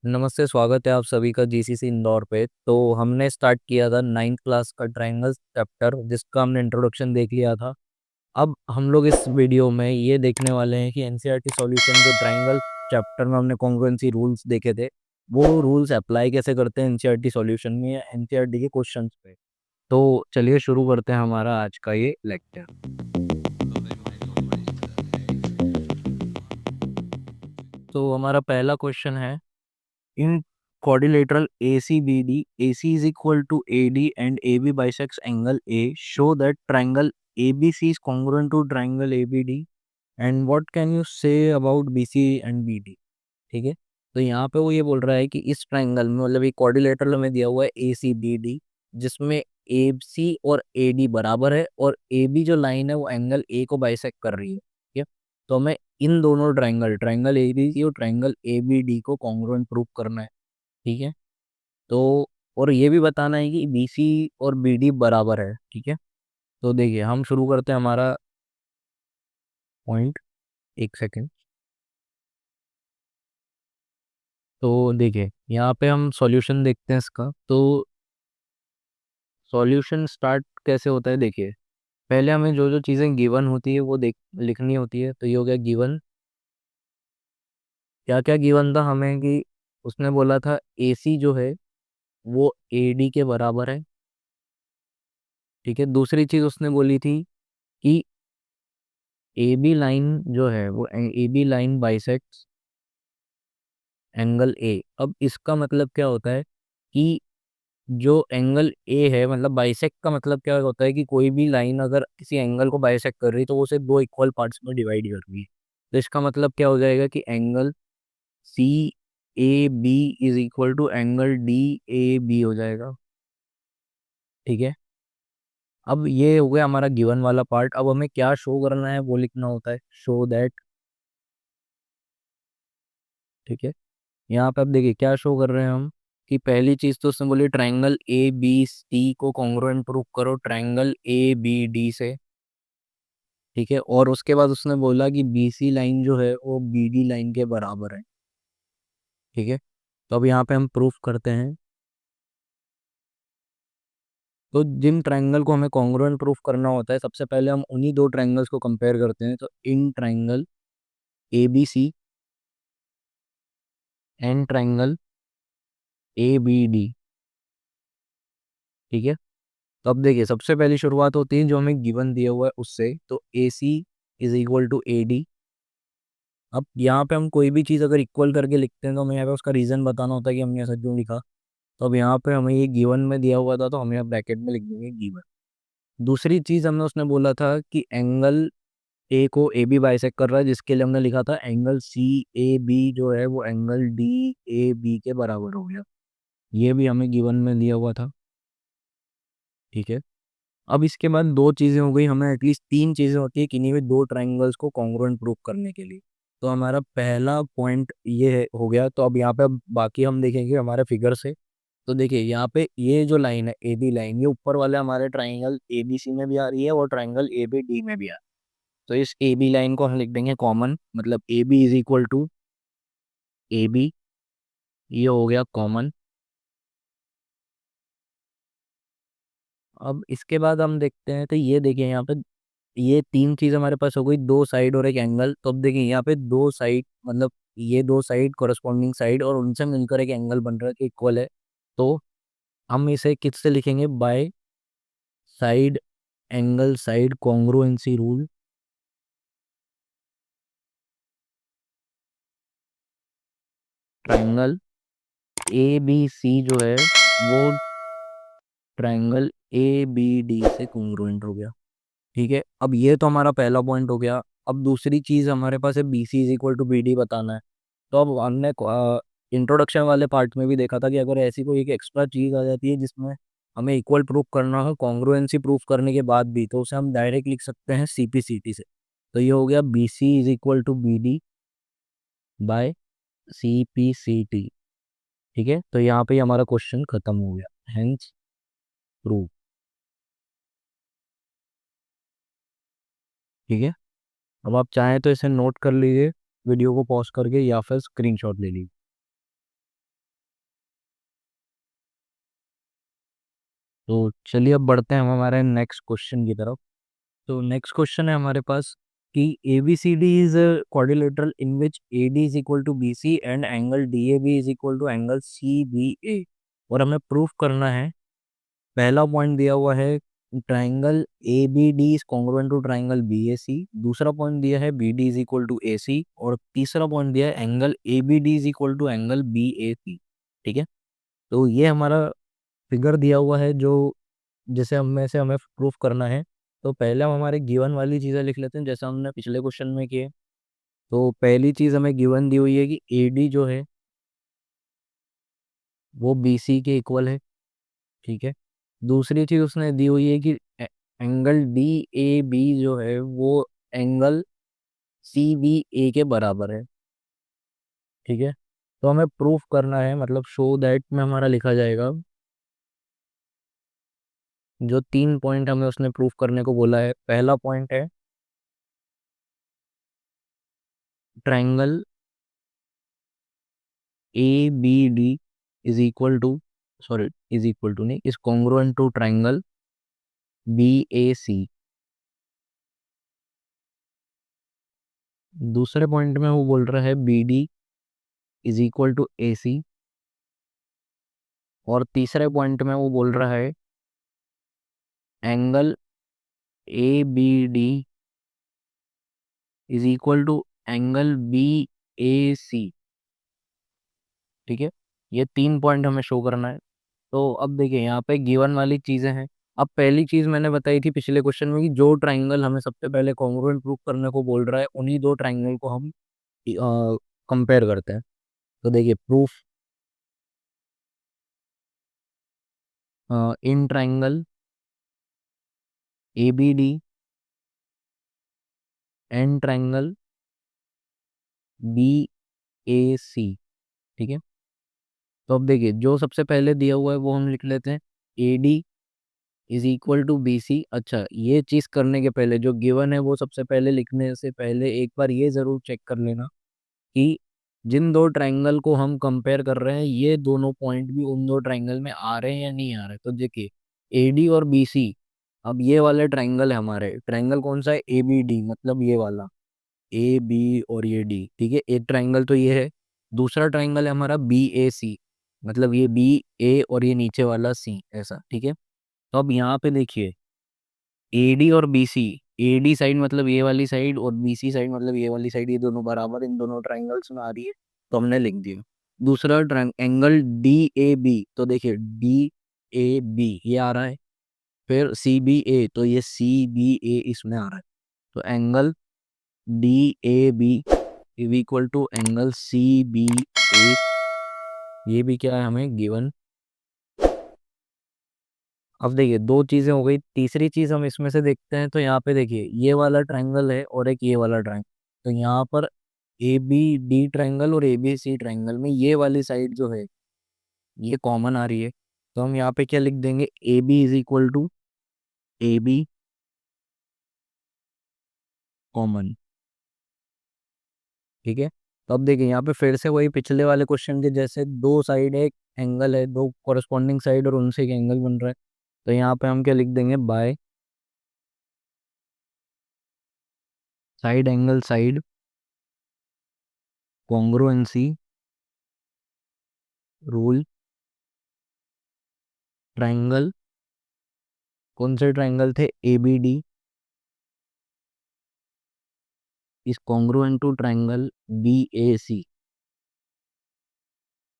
नमस्ते, स्वागत है आप सभी का जीसीसी इंदौर पे। तो हमने स्टार्ट किया था 9th क्लास का ट्रायंगल चैप्टर, जिसका हमने इंट्रोडक्शन देख लिया था। अब हम लोग इस वीडियो में ये देखने वाले हैं कि एनसीईआरटी सॉल्यूशन जो ट्रायंगल चैप्टर में हमने कॉन्ग्रुएंसी रूल्स देखे थे, वो रूल्स अप्लाई कैसे करते हैं एनसीईआरटी सॉल्यूशन में या एनसीईआरटी के क्वेश्चंस पे। तो चलिए शुरू करते हैं हमारा आज का ये लेक्चर। तो हमारा पहला क्वेश्चन है, in quadrilateral ACBD, AC is equal to AD and AB bisects angle A. Show that triangle ABC is congruent to triangle ABD. And what can you say about BC and BD? ठीक है। तो यहाँ पे वो ये बोल रहा है कि इस ट्राइंगल में, मतलब ये क्वाड्रिलेटरल में दिया हुआ है ACBD, जिसमें AC और AD बराबर है और AB जो लाइन है वो एंगल A को बाइसेक्ट कर रही है। ठीक है। तो हमें इन दोनों ट्राइंगल ट्राइंगल ABC और ट्राइंगल ABD को कॉन्ग्रुएंट प्रूव करना है। ठीक है। तो और ये भी बताना है कि BC और BD बराबर है। ठीक है। तो देखिए हम शुरू करते हैं हमारा पॉइंट। एक सेकेंड। तो देखिए यहाँ पे हम सॉल्यूशन देखते हैं इसका। तो सॉल्यूशन स्टार्ट कैसे होता है, देखिए पहले हमें जो जो चीज़ें गिवन होती है वो देख लिखनी होती है। तो ये हो गया गिवन। क्या क्या गिवन था हमें कि उसने बोला था AC जो है वो AD के बराबर है। ठीक है। दूसरी चीज़ उसने बोली थी कि AB लाइन जो है वो AB line bisects angle A। अब इसका मतलब क्या होता है कि जो एंगल A है, मतलब बाइसेक्ट का मतलब क्या होता है कि कोई भी लाइन अगर किसी एंगल को बाइसेक्ट कर रही है तो वो उसे दो इक्वल पार्ट्स में डिवाइड कर रही है। तो इसका मतलब क्या हो जाएगा कि angle CAB is equal to angle DAB हो जाएगा। ठीक है। अब ये हो गया हमारा गिवन वाला पार्ट। अब हमें क्या शो करना है वो लिखना होता है, शो दैट। ठीक है। यहाँ पे अब देखिए क्या शो कर रहे हैं हम कि पहली चीज तो उसने बोली ट्रायंगल ABC को कॉन्ग्रुएंट प्रूव करो ट्रायंगल ABD से। ठीक है। और उसके बाद उसने बोला कि BC लाइन जो है वो BD लाइन के बराबर है। ठीक है। तो अब यहाँ पे हम प्रूफ करते हैं। तो जिन ट्रायंगल को हमें कॉन्ग्रुएंट प्रूफ करना होता है, सबसे पहले हम उन्हीं दो ट्रायंगल्स को कंपेयर करते हैं। तो in triangle ABC and triangle ABD। ठीक है। तो अब देखिए सबसे पहली शुरुआत होती है जो हमें गिवन दिया हुआ है उससे। तो AC is equal to AD। अब यहाँ पे हम कोई भी चीज़ अगर इक्वल करके लिखते हैं तो हमें यहाँ पे उसका रीज़न बताना होता है कि हमने ऐसा क्यों लिखा। तो अब यहाँ पे हमें ये गिवन में दिया हुआ था तो हम यहाँ ब्रैकेट में लिख देंगे गिवन। दूसरी चीज़ हमने उसने बोला था कि एंगल A को AB बाइसेक्ट कर रहा है, जिसके लिए हमने लिखा था एंगल CAB जो है वो एंगल DAB के बराबर हो गया। ये भी हमें गिवन में दिया हुआ था। ठीक है। अब इसके बाद दो चीज़ें हो गई, हमें एटलीस्ट तीन चीज़ें होती है किन्हीं भी दो ट्राइंगल्स को कॉन्ग्रुएंट प्रूव करने के लिए। तो हमारा पहला पॉइंट हो गया। तो अब यहाँ पे अब बाकी हम देखेंगे हमारे फिगर से। तो देखिए यहाँ पे ये जो लाइन है AB लाइन, ये ऊपर वाले हमारे ट्राइंगल ABC में भी आ रही है और ट्राइंगल ABD में भी आ रही है। तो इस AB लाइन को हम लिख देंगे कॉमन, मतलब AB is equal to AB। ये हो गया कॉमन। अब इसके बाद हम देखते हैं। तो ये देखिए यहाँ पे ये तीन चीज हमारे पास हो गई, दो साइड और एक एंगल। तो अब देखिए यहाँ पे दो साइड, मतलब ये दो साइड कोरस्पॉन्डिंग साइड और उनसे मिलकर एक एंगल बन रहा है कि इक्वल है। तो हम इसे किससे लिखेंगे, bye side angle side congruency rule. Triangle ABC जो है वो ट्राइंगल ABD से कॉन्ग्रुएंट हो गया। ठीक है। अब ये तो हमारा पहला पॉइंट हो गया। अब दूसरी चीज हमारे पास है BC is equal to BD बताना है। तो अब हमने इंट्रोडक्शन वाले पार्ट में भी देखा था कि अगर ऐसी कोई एक एक्स्ट्रा चीज आ जाती है जिसमें हमें इक्वल प्रूफ करना हो कॉन्ग्रुएंसी प्रूफ करने के बाद भी, तो उसे हम डायरेक्ट लिख सकते हैं CPCT से। तो ये हो गया BC is equal to BD by CPCT। ठीक है। तो यहाँ पे ही हमारा क्वेश्चन खत्म हो गया, हेंस प्रूफ। ठीक है। अब आप चाहें तो इसे नोट कर लीजिए वीडियो को पॉज करके, या फिर स्क्रीनशॉट ले लीजिए। तो चलिए अब बढ़ते हैं हम हमारे नेक्स्ट क्वेश्चन की तरफ। तो नेक्स्ट क्वेश्चन है हमारे पास कि ABCD is quadrilateral in which AD is equal to BC and angle DAB is equal to angle CBA। और हमें प्रूफ करना है, पहला पॉइंट दिया हुआ है triangle ABD is congruent to triangle BAC, दूसरा पॉइंट दिया है BD is equal to AC, और तीसरा पॉइंट दिया है angle ABD is equal to angle BAC। ठीक है, तो ये हमारा फिगर दिया हुआ है जो जिसे हमें प्रूफ करना है। तो पहले हम हमारे गिवन वाली चीज़ें लिख लेते हैं जैसा हमने पिछले क्वेश्चन में किए। तो पहली चीज़ हमें गिवन दी हुई है कि AD जो है वो BC के इक्वल है। ठीक है, दूसरी चीज़ उसने दी हुई है कि एंगल DAB जो है वो एंगल CBA के बराबर है। ठीक है, तो हमें प्रूफ करना है, मतलब शो दैट में हमारा लिखा जाएगा जो 3 पॉइंट हमें उसने प्रूफ करने को बोला है। पहला पॉइंट है triangle ABD is equal to, sorry is equal to नहीं, is congruent to triangle BAC। दूसरे पॉइंट में वो बोल रहा है BD is equal to AC, और तीसरे पॉइंट में वो बोल रहा है angle ABD is equal to angle BAC। ठीक है, ये 3 पॉइंट हमें शो करना है। तो अब देखिए यहाँ पे गिवन वाली चीजें हैं। अब पहली चीज मैंने बताई थी पिछले क्वेश्चन में कि जो ट्राइंगल हमें सबसे पहले कॉन्ग्रुएंट प्रूफ करने को बोल रहा है उन्हीं दो ट्राइंगल को हम कंपेयर करते हैं। तो देखिए proof in triangle ABD and triangle BAC। ठीक है, तो अब देखिए जो सबसे पहले दिया हुआ है वो हम लिख लेते हैं AD is equal to BC। अच्छा, ये चीज करने के पहले जो गिवन है वो सबसे पहले लिखने से पहले एक बार ये जरूर चेक कर लेना कि जिन दो ट्राइंगल को हम कंपेयर कर रहे हैं ये दोनों पॉइंट भी उन दो ट्राइंगल में आ रहे हैं या नहीं आ रहे। तो देखिए AD और BC, अब ये वाले ट्राइंगल है हमारे, ट्राइंगल कौन सा है ABD, मतलब ये वाला AB और ये D। ठीक है, एक ट्राइंगल तो ये है, दूसरा ट्राइंगल है हमारा BAC, मतलब ये BA और ये नीचे वाला C, ऐसा। ठीक है, तो अब यहाँ पे देखिए AD और BC, AD साइड मतलब ये वाली साइड और BC साइड मतलब ये वाली साइड, ये दोनों बराबर इन दोनों ट्राइंगल्स में आ रही है, तो हमने लिख दिया। दूसरा एंगल DAB, तो देखिए DAB ये आ रहा है, फिर CBA, तो ये CBA इसमें आ रहा है। तो angle DAB is equal to angle CBA, ये भी क्या है हमें गिवन। अब देखिए दो चीजें हो गई, तीसरी चीज हम इसमें से देखते हैं। तो यहाँ पे देखिए ये वाला ट्रायंगल है और एक ये वाला ट्रायंगल, तो यहाँ पर ABD ट्रायंगल और ABC ट्रायंगल में ये वाली साइड जो है ये कॉमन आ रही है। तो हम यहाँ पे क्या लिख देंगे, AB is equal to AB common. ठीक है, तो अब देखिए यहाँ पे फिर से वही पिछले वाले क्वेश्चन के जैसे दो साइड एक एंगल है, दो कॉरेस्पॉन्डिंग साइड और उनसे एक एंगल बन रहा है। तो यहाँ पे हम क्या लिख देंगे, by side angle side congruency rule, triangle, कौन से ट्रायंगल थे, ABD is congruent to triangle BAC।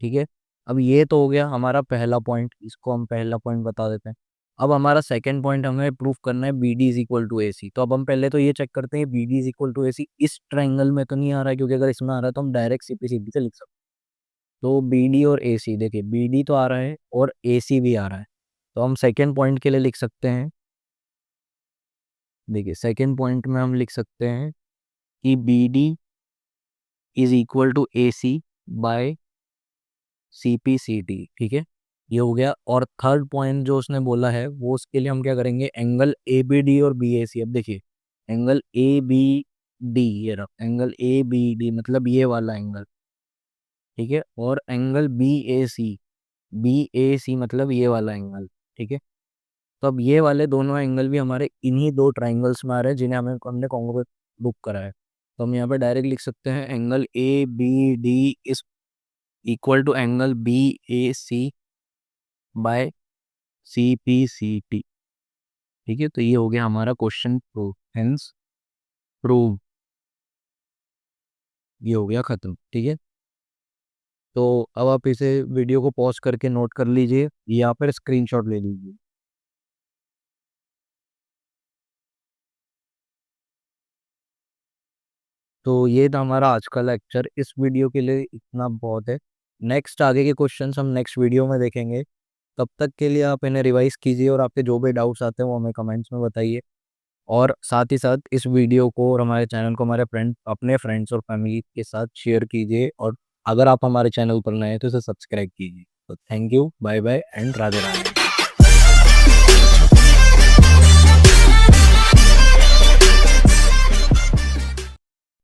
ठीक है, अब ये तो हो गया हमारा पहला पॉइंट, इसको हम पहला पॉइंट बता देते हैं। अब हमारा सेकंड पॉइंट हमें प्रूफ करना है BD is equal to AC। तो अब हम पहले तो ये चेक करते हैं BD is equal to AC इस ट्रायंगल में तो नहीं आ रहा है, क्योंकि अगर इसमें आ रहा है तो हम डायरेक्ट सीपी सीधी से लिख सकते हैं। तो BD और AC, देखिए BD तो आ रहा है और AC भी आ रहा है, तो हम सेकेंड पॉइंट के लिए लिख सकते हैं। देखिए सेकेंड पॉइंट में हम लिख सकते हैं कि BD is equal to AC by CPCT। ठीक है, ये हो गया। और थर्ड पॉइंट जो उसने बोला है वो उसके लिए हम क्या करेंगे, एंगल ABD और BAC। अब देखिए एंगल ABD, ये रहा एंगल ABD मतलब ये वाला एंगल। ठीक है, और एंगल BAC, BAC मतलब ये वाला एंगल। ठीक है, तो अब ये वाले दोनों एंगल भी हमारे इन्हीं दो ट्राइंगल्स में आ रहे हैं जिन्हें हमने कॉन्ग्रुएंट बुक करा है। तो हम यहाँ पे डायरेक्ट लिख सकते हैं angle A B D is equal to angle B A C by C P C T. ठीक है, तो ये हो गया हमारा क्वेश्चन प्रूव, हेंस प्रूव, ये हो गया खत्म। ठीक है, तो अब आप इसे वीडियो को पॉज करके नोट कर लीजिए या फिर स्क्रीनशॉट ले लीजिए। तो ये था हमारा आज का लेक्चर, इस वीडियो के लिए इतना बहुत है। नेक्स्ट आगे के क्वेश्चंस हम नेक्स्ट वीडियो में देखेंगे। तब तक के लिए आप इन्हें रिवाइज कीजिए और आपके जो भी डाउट्स आते हैं वो हमें कमेंट्स में बताइए। और साथ ही साथ इस वीडियो को और हमारे चैनल को हमारे अपने फ्रेंड्स और फैमिली के साथ शेयर कीजिए। और अगर आप हमारे चैनल पर नए हैं तो इसे सब्सक्राइब कीजिए। तो thank you, bye bye and Radhe Radhe.